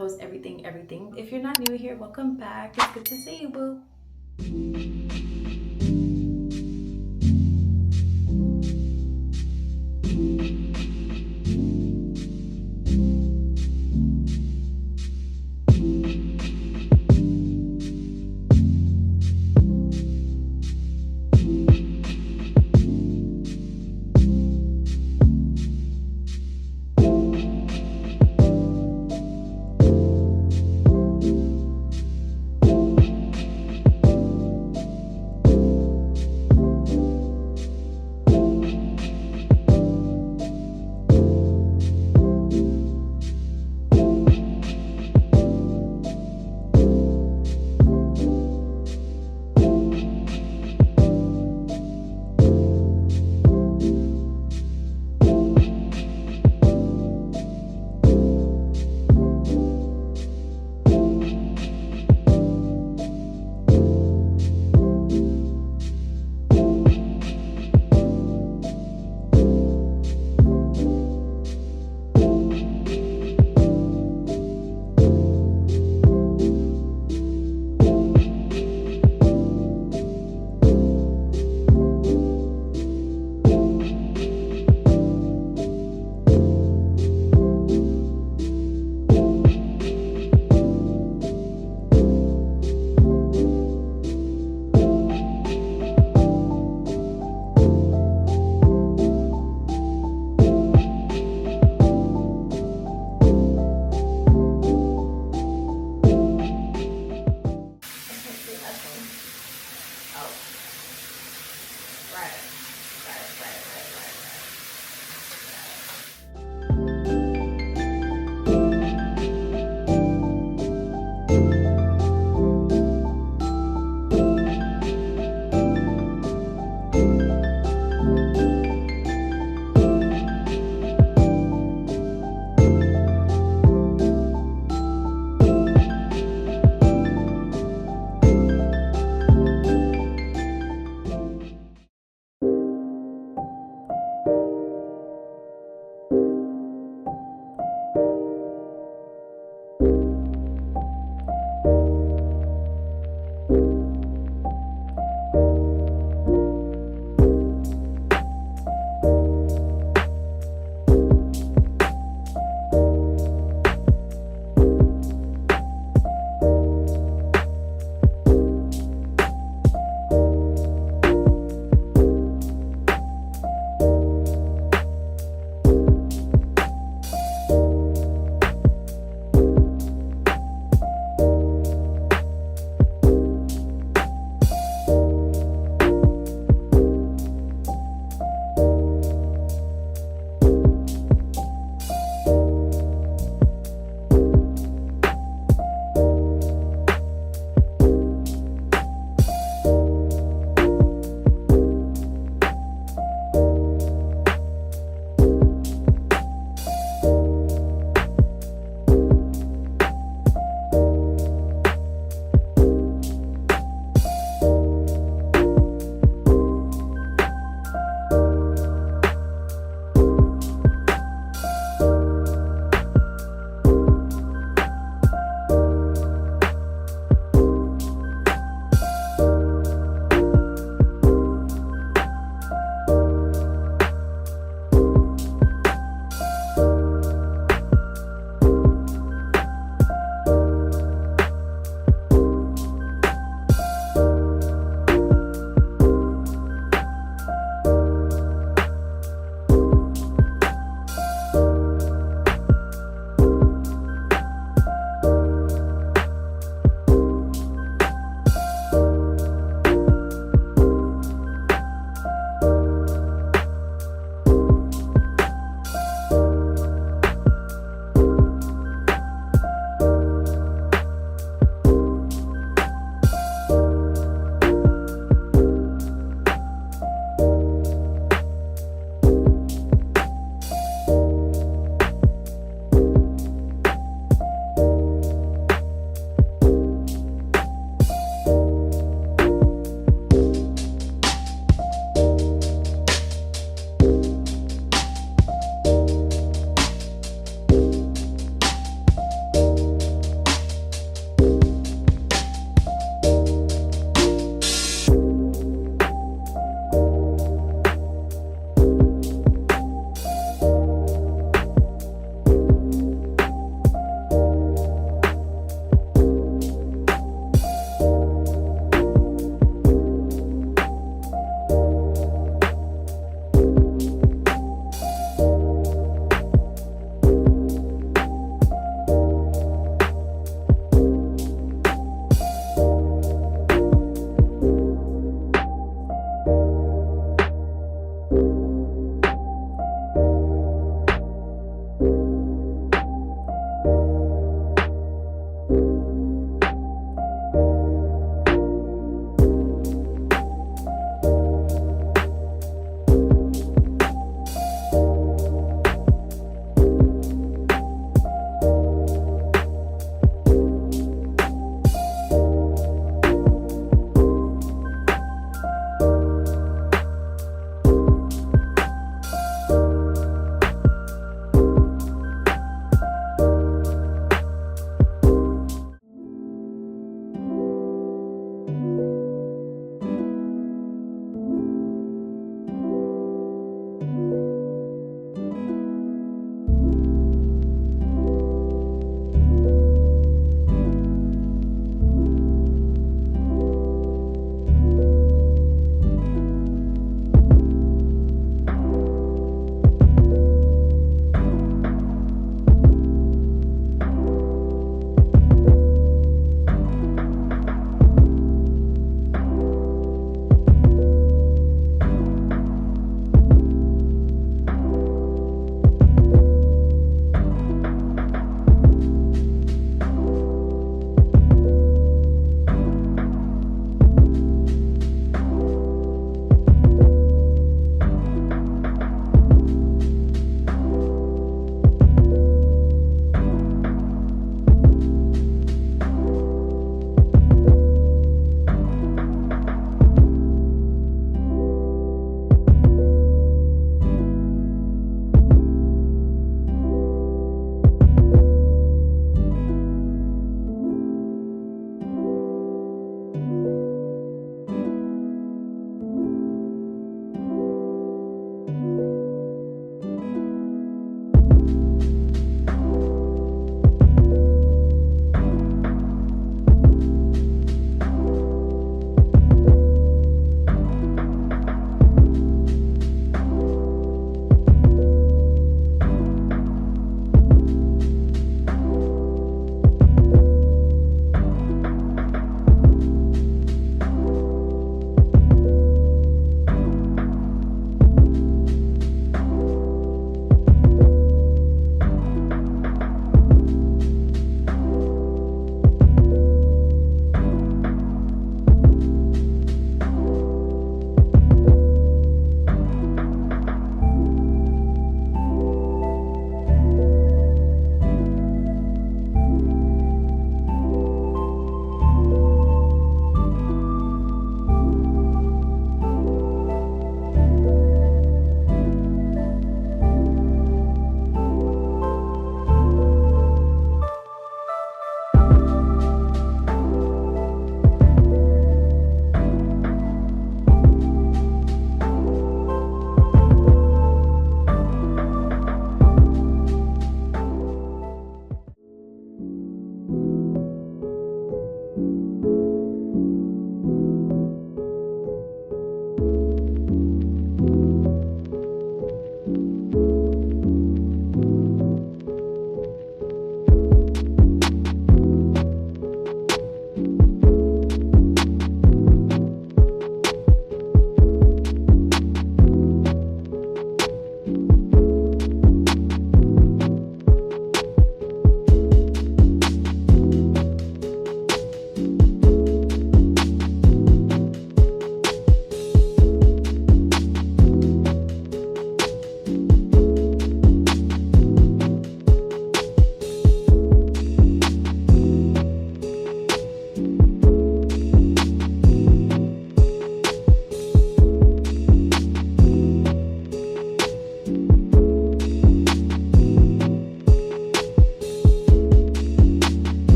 post everything. If you're not new here, welcome back. It's good to see you, boo.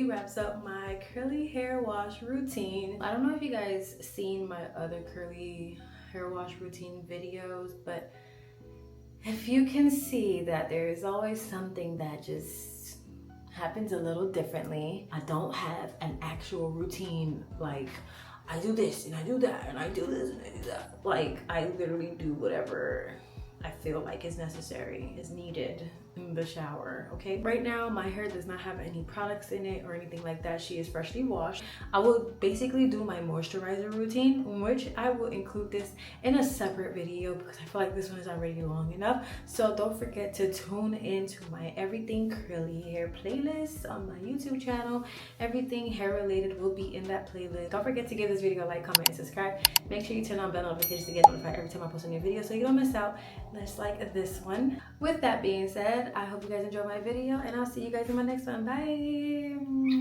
really wraps up my curly hair wash routine. I don't know if you guys seen my other curly hair wash routine videos, but if you can see that there is always something that just happens a little differently. I don't have an actual routine, like I do this and I do that and I do this and I do that. Like I literally do whatever I feel like is necessary, is needed in the shower, okay? Right now, my hair does not have any products in it or anything like that. She is freshly washed. I will basically do my moisturizer routine, which I will include this in a separate video because I feel like this one is already long enough. So don't forget to tune into my Everything Curly Hair playlist on my YouTube channel. Everything hair related will be in that playlist. Don't forget to give this video a like, comment, and subscribe. Make sure you turn on bell notifications to get notified every time I post a new video so you don't miss out. Just like this one. With that being said, I hope you guys enjoyed my video and I'll see you guys in my next one. Bye.